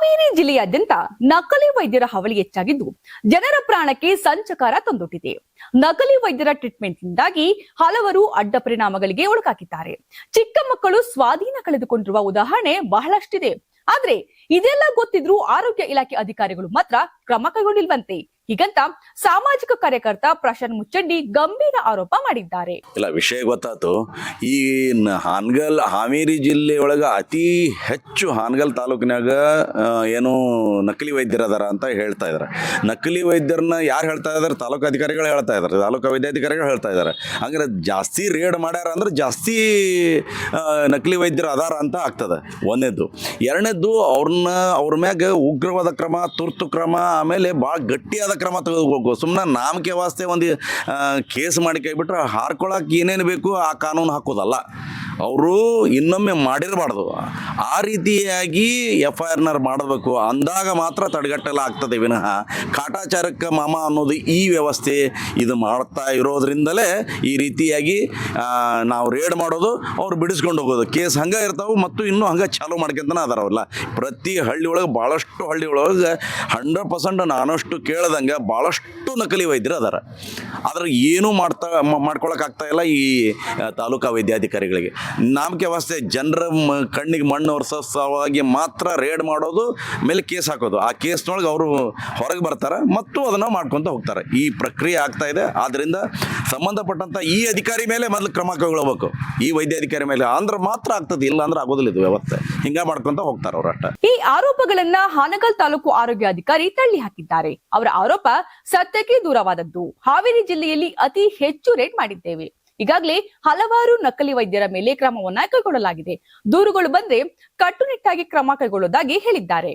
ಹಾವೇರಿ ಜಿಲ್ಲೆಯಾದ್ಯಂತ ನಕಲಿ ವೈದ್ಯರ ಹಾವಳಿ ಹೆಚ್ಚಾಗಿದ್ದು ಜನರ ಪ್ರಾಣಕ್ಕೆ ಸಂಚಕಾರ ತಂದೊಡ್ಡಿದೆ. ನಕಲಿ ವೈದ್ಯರ ಟ್ರೀಟ್ಮೆಂಟ್ನಿಂದಾಗಿ ಹಲವರು ಅಡ್ಡ ಪರಿಣಾಮಗಳಿಗೆ ಒಳಗಾಗಿದ್ದಾರೆ. ಚಿಕ್ಕ ಮಕ್ಕಳು ಸ್ವಾಧೀನ ಕಳೆದುಕೊಂಡಿರುವ ಉದಾಹರಣೆ ಬಹಳಷ್ಟಿದೆ. ಆದ್ರೆ ಇದೆಲ್ಲ ಗೊತ್ತಿದ್ರೂ ಆರೋಗ್ಯ ಇಲಾಖೆ ಅಧಿಕಾರಿಗಳು ಮಾತ್ರ ಕ್ರಮ ಕೈಗೊಂಡಿಲ್ವಂತೆ. ಹೀಗಂತ ಸಾಮಾಜಿಕ ಕಾರ್ಯಕರ್ತ ಪ್ರಶಾಂತ್ ಮುಚ್ಚಂಡಿ ಗಂಭೀರ ಆರೋಪ ಮಾಡಿದ್ದಾರೆ. ಇಲ್ಲ, ವಿಷಯ ಗೊತ್ತಾಯ್ತು. ಈ ಹಾವೇರಿ ಜಿಲ್ಲೆಯೊಳಗ ಅತಿ ಹೆಚ್ಚು ಹಾನಗಲ್ ತಾಲೂಕಿನಾಗ ಏನು ನಕಲಿ ವೈದ್ಯರದಾರ ಅಂತ ಹೇಳ್ತಾ ಇದ್ದಾರೆ. ನಕಲಿ ವೈದ್ಯರನ್ನ ಯಾರು ಹೇಳ್ತಾ ಇದ್ದಾರೆ? ತಾಲೂಕು ಅಧಿಕಾರಿಗಳು ಹೇಳ್ತಾ ಇದ್ದಾರೆ, ತಾಲೂಕು ವೈದ್ಯಾಧಿಕಾರಿಗಳು ಹೇಳ್ತಾ ಇದ್ದಾರೆ. ಹಂಗಾರೆ ಜಾಸ್ತಿ ರೇಡ್ ಮಾಡ್ಯಾರ ಅಂದ್ರೆ ಜಾಸ್ತಿ ನಕಲಿ ವೈದ್ಯರು ಅದಾರ ಅಂತ ಆಗ್ತದೆ. ಒಂದನೇದ್ದು. ಎರಡನೇದ್ದು, ಅವ್ರ ಮ್ಯಾಗ ಉಗ್ರವಾದ ಕ್ರಮ, ತುರ್ತು ಕ್ರಮ, ಆಮೇಲೆ ಭಾಳ ಗಟ್ಟಿಯಾದ ಕ್ರಮ ತೆಗೆದುಕೋಬೇಕು. ಸುಮ್ಮನೆ ನಾಮಕೆ ವಾಸ್ತೆ ಒಂದು ಕೇಸ್ ಮಾಡಿ ಕೈಬಿಟ್ರೆ ಹಾರ್ಕೊಳಕ್ಕೆ ಏನೇನು ಬೇಕು ಆ ಕಾನೂನು ಹಾಕೋದಲ್ಲ. ಅವರು ಇನ್ನೊಮ್ಮೆ ಮಾಡಿರಬಾರ್ದು. ಆ ರೀತಿಯಾಗಿ FIR ಮಾಡಬೇಕು. ಅಂದಾಗ ಮಾತ್ರ ತಡೆಗಟ್ಟಲಾಗ್ತದೆ ವಿನಃ ಕಾಟಾಚಾರಕ್ಕೆ ಮಾಮ ಅನ್ನೋದು ಈ ವ್ಯವಸ್ಥೆ ಇದು ಮಾಡ್ತಾ ಇರೋದ್ರಿಂದಲೇ ಈ ರೀತಿಯಾಗಿ ನಾವು ರೇಡ್ ಮಾಡೋದು, ಅವ್ರು ಬಿಡಿಸ್ಕೊಂಡು ಹೋಗೋದು. ಕೇಸ್ ಹಂಗೆ ಇರ್ತಾವೆ ಮತ್ತು ಇನ್ನೂ ಹಂಗೆ ಚಾಲೂ ಮಾಡ್ಕೊಂತನೇ ಅದಾರವಲ್ಲ. ಪ್ರತಿ ಹಳ್ಳಿ ಒಳಗೆ, ಭಾಳಷ್ಟು ಹಳ್ಳಿ ಒಳಗೆ 100% ನಾನಷ್ಟು ಕೇಳ್ದಂಗೆ ಭಾಳಷ್ಟು ನಕಲಿ ವೈದ್ಯರು ಅದಾರ. ಆದ್ರೆ ಏನೂ ಮಾಡ್ಕೊಳಕ್ಕಾಗ್ತಾ ಇಲ್ಲ ಈ ತಾಲೂಕಾ ವೈದ್ಯಾಧಿಕಾರಿಗಳಿಗೆ. ನಾಮಕೆ ವಾಸ್ತೆ ಜನರ ಕಣ್ಣಿಗೆ ಮಣ್ಣು ಒರೆಸೋ ಸಲುವಾಗಿ ಮಾತ್ರ ರೇಡ್ ಮಾಡೋದು, ಮೇಲೆ ಕೇಸ್ ಹಾಕೋದು. ಆ ಕೇಸ್ನೊಳಗೆ ಅವರು ಹೊರಗೆ ಬರ್ತಾರೆ ಮತ್ತು ಅದನ್ನು ಮಾಡ್ಕೊತ ಹೋಗ್ತಾರೆ. ಈ ಪ್ರಕ್ರಿಯೆ ಆಗ್ತಾ ಇದೆ. ಆದ್ದರಿಂದ ಸಂಬಂಧಪಟ್ಟಂಥ ಈ ಅಧಿಕಾರಿ ಮೇಲೆ ಮೊದಲು ಕ್ರಮ ಕೈಗೊಳ್ಳಬೇಕು. ಈ ವೈದ್ಯಾಧಿಕಾರಿ ಮೇಲೆ ಅಂದ್ರೆ ಮಾತ್ರ ಆಗ್ತದೆ, ಇಲ್ಲ ಅಂದ್ರೆ ಆಗೋದಿಲ್ಲ ಇದು ವ್ಯವಸ್ಥೆ. ಹಿಂಗೆ ಮಾಡ್ಕೊಂತ ಹೋಗ್ತಾರೆ ಅವ್ರು ಅಷ್ಟೇ. ಈ ಆರೋಪಗಳನ್ನ ಹಾನಗಲ್ ತಾಲೂಕು ಆರೋಗ್ಯಾಧಿಕಾರಿ ತಳ್ಳಿ ಹಾಕಿದ್ದಾರೆ. ಅವರ ಆರೋಪ ಸತ್ಯಕ್ಕೆ ದೂರವಾದದ್ದು. ಹಾವೇರಿ ಜಿಲ್ಲೆಯಲ್ಲಿ ಅತಿ ಹೆಚ್ಚು ರೇಡ್ ಮಾಡಿದ್ದೇವೆ. ಈಗಾಗಲೇ ಹಲವಾರು ನಕಲಿ ವೈದ್ಯರ ಮೇಲೆ ಕ್ರಮವನ್ನ ಕೈಗೊಳ್ಳಲಾಗಿದೆ. ದೂರುಗಳು ಬಂದ್ರೆ ಕಟ್ಟುನಿಟ್ಟಾಗಿ ಕ್ರಮ ಕೈಗೊಳ್ಳುವುದಾಗಿ ಹೇಳಿದ್ದಾರೆ.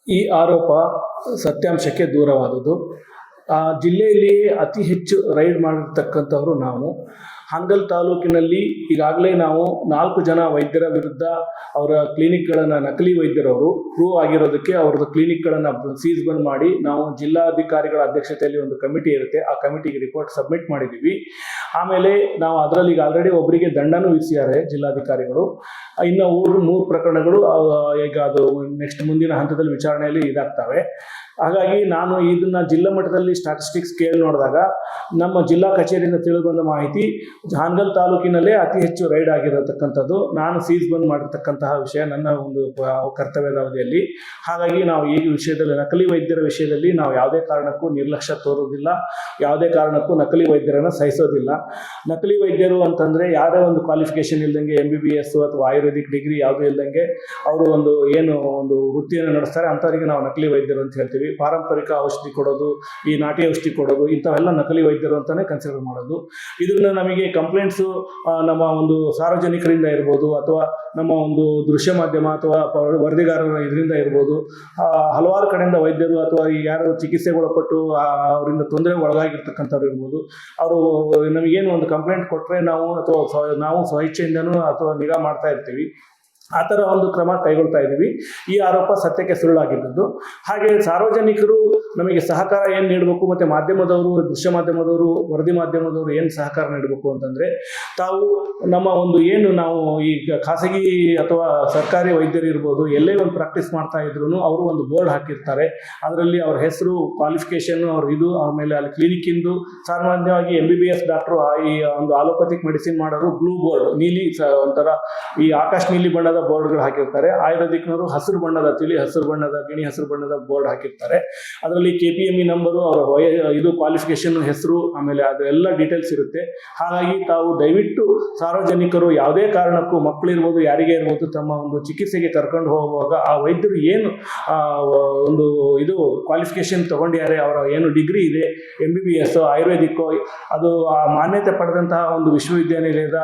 ಈ ಆರೋಪ ಸತ್ಯಾಂಶಕ್ಕೆ ದೂರವಾದುದು. ಜಿಲ್ಲೆಯಲ್ಲಿ ಅತಿ ಹೆಚ್ಚು ರೈಡ್ ಮಾಡಿರ್ತಕ್ಕಂಥವ್ರು ನಾವು. ಹಾನಗಲ್ ತಾಲೂಕಿನಲ್ಲಿ ಈಗಾಗಲೇ ನಾವು 4 ಜನ ವೈದ್ಯರ ವಿರುದ್ಧ ಅವರ ಕ್ಲಿನಿಕ್ಗಳನ್ನು, ನಕಲಿ ವೈದ್ಯರವರು ಪ್ರೂವ್ ಆಗಿರೋದಕ್ಕೆ ಅವ್ರದ್ದು ಕ್ಲಿನಿಕ್ಗಳನ್ನು ಸೀಸ್ ಬಂದ್ ಮಾಡಿ ನಾವು ಜಿಲ್ಲಾಧಿಕಾರಿಗಳ ಅಧ್ಯಕ್ಷತೆಯಲ್ಲಿ ಒಂದು ಕಮಿಟಿ ಇರುತ್ತೆ, ಆ ಕಮಿಟಿಗೆ ರಿಪೋರ್ಟ್ ಸಬ್ಮಿಟ್ ಮಾಡಿದ್ದೀವಿ. ಆಮೇಲೆ ನಾವು ಅದರಲ್ಲಿ ಈಗ ಆಲ್ರೆಡಿ ಒಬ್ಬರಿಗೆ ದಂಡನೂ ವಿಧಿಸಿದ್ದಾರೆ ಜಿಲ್ಲಾಧಿಕಾರಿಗಳು. ಇನ್ನು 3 ಪ್ರಕರಣಗಳು ಈಗ ಅದು ನೆಕ್ಸ್ಟ್ ಮುಂದಿನ ಹಂತದಲ್ಲಿ ವಿಚಾರಣೆಯಲ್ಲಿ ಇದಾಗ್ತವೆ. ಹಾಗಾಗಿ ನಾನು ಇದನ್ನ ಜಿಲ್ಲಾ ಮಟ್ಟದಲ್ಲಿ ಸ್ಟಾಟಿಸ್ಟಿಕ್ಸ್ ಕೇಳಿ ನೋಡಿದಾಗ ನಮ್ಮ ಜಿಲ್ಲಾ ಕಚೇರಿಯಿಂದ ತಿಳಿದುಬಂದ ಮಾಹಿತಿ, ಹಾನಗಲ್ ತಾಲೂಕಿನಲ್ಲೇ ಅತಿ ಹೆಚ್ಚು ರೈಡ್ ಆಗಿರತಕ್ಕಂಥದ್ದು, ನಾನು ಸೀಸ್ ಬಂದ್ ಮಾಡಿರ್ತಕ್ಕಂತಹ ವಿಷಯ ನನ್ನ ಒಂದು ಕರ್ತವ್ಯದ ಅವಧಿಯಲ್ಲಿ. ಹಾಗಾಗಿ ನಾವು ಈ ವಿಷಯದಲ್ಲಿ, ನಕಲಿ ವೈದ್ಯರ ವಿಷಯದಲ್ಲಿ ನಾವು ಯಾವುದೇ ಕಾರಣಕ್ಕೂ ನಿರ್ಲಕ್ಷ್ಯ ತೋರೋದಿಲ್ಲ, ಯಾವುದೇ ಕಾರಣಕ್ಕೂ ನಕಲಿ ವೈದ್ಯರನ್ನು ಸಹಿಸೋದಿಲ್ಲ. ನಕಲಿ ವೈದ್ಯರು ಅಂತಂದರೆ ಯಾರೇ ಒಂದು ಕ್ವಾಲಿಫಿಕೇಶನ್ ಇಲ್ದಂಗೆ MBBS ಅಥವಾ ಆಯುರ್ವೇದಿಕ್ ಡಿಗ್ರಿ ಯಾವುದೂ ಇಲ್ದಂಗೆ ಅವರು ಒಂದು ವೃತ್ತಿಯನ್ನು ನಡೆಸ್ತಾರೆ, ಅಂಥವರಿಗೆ ನಾವು ನಕಲಿ ವೈದ್ಯರು ಅಂತ ಹೇಳ್ತೀವಿ. ಪಾರಂಪರಿಕ ಔಷಧಿ ಕೊಡೋದು, ಈ ನಾಟಿ ಔಷಧಿ ಕೊಡೋದು, ಇಂಥವೆಲ್ಲ ನಕಲಿ ವೈದ್ಯರು ಅಂತಾನೆ ಕನ್ಸಿಡರ್ ಮಾಡೋದು. ಇದನ್ನ ನಮಗೆ ಕಂಪ್ಲೇಂಟ್ಸು ನಮ್ಮ ಒಂದು ಸಾರ್ವಜನಿಕರಿಂದ ಇರ್ಬೋದು, ಅಥವಾ ನಮ್ಮ ಒಂದು ದೃಶ್ಯ ಮಾಧ್ಯಮ ಅಥವಾ ವರದಿಗಾರರ ಇದರಿಂದ ಇರ್ಬೋದು, ಹಲವಾರು ಕಡೆಯಿಂದ ವೈದ್ಯರು ಅಥವಾ ಯಾರು ಚಿಕಿತ್ಸೆಗೊಳಪಟ್ಟು ಅವರಿಂದ ತೊಂದರೆಗೆ ಒಳಗಾಗಿರ್ತಕ್ಕಂಥವ್ರು ಇರ್ಬೋದು, ಅವರು ನಮಗೇನು ಒಂದು ಕಂಪ್ಲೇಂಟ್ ಕೊಟ್ಟರೆ ನಾವು ಸ್ವಇಚ್ಛೆಯಿಂದನೂ ಅಥವಾ ನಿಗಾ ಮಾಡ್ತಾ ಇರ್ತೀವಿ. ಆ ಥರ ಒಂದು ಕ್ರಮ ಕೈಗೊಳ್ತಾ ಇದ್ದೀವಿ. ಈ ಆರೋಪ ಸತ್ಯಕ್ಕೆ ಸುಳ್ಳಾಗಿದ್ದದ್ದು. ಹಾಗೆ ಸಾರ್ವಜನಿಕರು ನಮಗೆ ಸಹಕಾರ ಏನು ನೀಡಬೇಕು, ಮತ್ತು ಮಾಧ್ಯಮದವರು, ದೃಶ್ಯ ಮಾಧ್ಯಮದವರು, ವರದಿ ಮಾಧ್ಯಮದವರು ಏನು ಸಹಕಾರ ನೀಡಬೇಕು ಅಂತಂದರೆ, ತಾವು ನಮ್ಮ ನಾವು ಈ ಖಾಸಗಿ ಅಥವಾ ಸರ್ಕಾರಿ ವೈದ್ಯರು ಇರ್ಬೋದು, ಎಲ್ಲೇ ಒಂದು ಪ್ರಾಕ್ಟೀಸ್ ಮಾಡ್ತಾ ಇದ್ರು ಅವರು ಒಂದು ಬೋರ್ಡ್ ಹಾಕಿರ್ತಾರೆ. ಅದರಲ್ಲಿ ಅವ್ರ ಹೆಸರು, ಕ್ವಾಲಿಫಿಕೇಷನ್, ಆಮೇಲೆ ಅಲ್ಲಿ ಕ್ಲಿನಿಕ್ಕಿಂದು, ಸಾಮಾನ್ಯವಾಗಿ MBBS ಡಾಕ್ಟ್ರು, ಈ ಒಂದು ಆಲೋಪತಿಕ್ ಮೆಡಿಸಿನ್ ಮಾಡೋರು ಬ್ಲೂ ಬೋರ್ಡ್, ನೀಲಿ ಒಂಥರ ಈ ಆಕಾಶ ನೀಲಿ ಬಣ್ಣದ ಬೋರ್ಡ್ಗಳು ಹಾಕಿರ್ತಾರೆ. ಆಯುರ್ವೇದಿಕ್ನವರು ಹಸಿರು ಬಣ್ಣದ, ತಿಳಿ ಹಸಿರು ಬಣ್ಣದ, ಗಿಣಿ ಹಸಿರು ಬಣ್ಣದ ಬೋರ್ಡ್ ಹಾಕಿರ್ತಾರೆ. ಅದರಲ್ಲಿ KPME ನಂಬರು, ಅವರ ಕ್ವಾಲಿಫಿಕೇಶನ್, ಹೆಸರು, ಆಮೇಲೆ ಅದೆಲ್ಲ ಡೀಟೇಲ್ಸ್ ಇರುತ್ತೆ. ಹಾಗಾಗಿ ತಾವು ದಯವಿಟ್ಟು ಸಾರ್ವಜನಿಕರು ಯಾವುದೇ ಕಾರಣಕ್ಕೂ, ಮಕ್ಕಳಿರ್ಬೋದು, ಯಾರಿಗೇ ಇರ್ಬೋದು, ತಮ್ಮ ಒಂದು ಚಿಕಿತ್ಸೆಗೆ ಕರ್ಕೊಂಡು ಹೋಗುವಾಗ ಆ ವೈದ್ಯರು ಏನು ಕ್ವಾಲಿಫಿಕೇಶನ್ ತಗೊಂಡಿದ್ದಾರೆ, ಅವರ ಏನು ಡಿಗ್ರಿ ಇದೆ, MBBS ಆಯುರ್ವೇದಿಕ್ಕೋ, ಅದು ಆ ಮಾನ್ಯತೆ ಪಡೆದಂತಹ ಒಂದು ವಿಶ್ವವಿದ್ಯಾನಿಲಯದ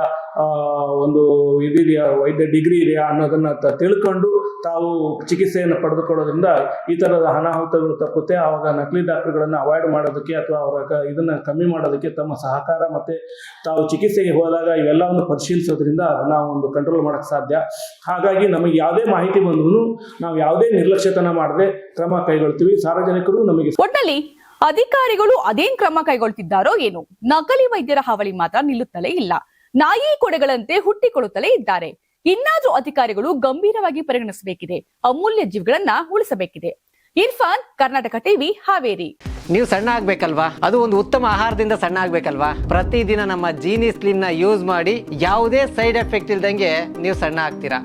ಇದೆಯಾ, ವೈದ್ಯ ಡಿಗ್ರಿ ಇದೆಯಾ ಅನ್ನೋದನ್ನ ತಿಳ್ಕೊಂಡು ತಾವು ಚಿಕಿತ್ಸೆಯನ್ನು ಪಡೆದುಕೊಳ್ಳೋದ್ರಿಂದ ಈ ಥರದ ಅನಾಹುತಗಳು ತಪ್ಪುತ್ತೆ. ಆವಾಗ ನಕಲಿ ಡಾಕ್ಟರ್ಗಳನ್ನು ಅವಾಯ್ಡ್ ಮಾಡೋದಕ್ಕೆ ಅಥವಾ ಅವರ ಇದನ್ನು ಕಮ್ಮಿ ಮಾಡೋದಕ್ಕೆ ತಮ್ಮ ಸಹಕಾರ, ಮತ್ತು ತಾವು ಚಿಕಿತ್ಸೆಗೆ ಹೋದಾಗ ಇವೆಲ್ಲವನ್ನು ಪರಿಶೀಲಿಸೋದ್ರಿಂದ ನಾವು ಒಂದು ಕಂಟ್ರೋಲ್ ಮಾಡೋಕ್ಕೆ ಸಾಧ್ಯ. ಹಾಗಾಗಿ ನಮಗೆ ಯಾವುದೇ ಮಾಹಿತಿ ಬಂದ್ರೂ ನಾವು ಯಾವುದೇ ನಿರ್ಲಕ್ಷ್ಯತನ ಮಾಡದೆ ಕ್ರಮ ಕೈಗೊಳ್ತೀವಿ. ಸಾರ್ವಜನಿಕರು ನಮಗೆ ಒಟ್ಟಿನಲ್ಲಿ ಅಧಿಕಾರಿಗಳು ಅದೇನ್ ಕ್ರಮ ಕೈಗೊಳ್ತಿದ್ದಾರೋ ಏನು, ನಕಲಿ ವೈದ್ಯರ ಹಾವಳಿ ಮಾತ್ರ ನಿಲ್ಲುತ್ತಲೇ ಇಲ್ಲ. ನಾಯಿ ಕೊಡೆಗಳಂತೆ ಹುಟ್ಟಿಕೊಳ್ಳುತ್ತಲೇ ಇದ್ದಾರೆ. ಇನ್ನಾದ್ರೂ ಅಧಿಕಾರಿಗಳು ಗಂಭೀರವಾಗಿ ಪರಿಗಣಿಸಬೇಕಿದೆ. ಅಮೂಲ್ಯ ಜೀವಗಳನ್ನ ಉಳಿಸಬೇಕಿದೆ. ಇರ್ಫಾನ್, ಕರ್ನಾಟಕ ಟಿವಿ, ಹಾವೇರಿ. ನೀವು ಸಣ್ಣ ಆಗ್ಬೇಕಲ್ವಾ? ಅದು ಒಂದು ಉತ್ತಮ ಆಹಾರದಿಂದ ಸಣ್ಣ ಆಗ್ಬೇಕಲ್ವಾ? ಪ್ರತಿದಿನ ನಮ್ಮ ಜೀನಿ ಸ್ಲಿಮ್ ನ ಯೂಸ್ ಮಾಡಿ ಯಾವುದೇ ಸೈಡ್ ಎಫೆಕ್ಟ್ ಇಲ್ದಂಗೆ ನೀವು ಸಣ್ಣ ಆಗ್ತೀರಾ.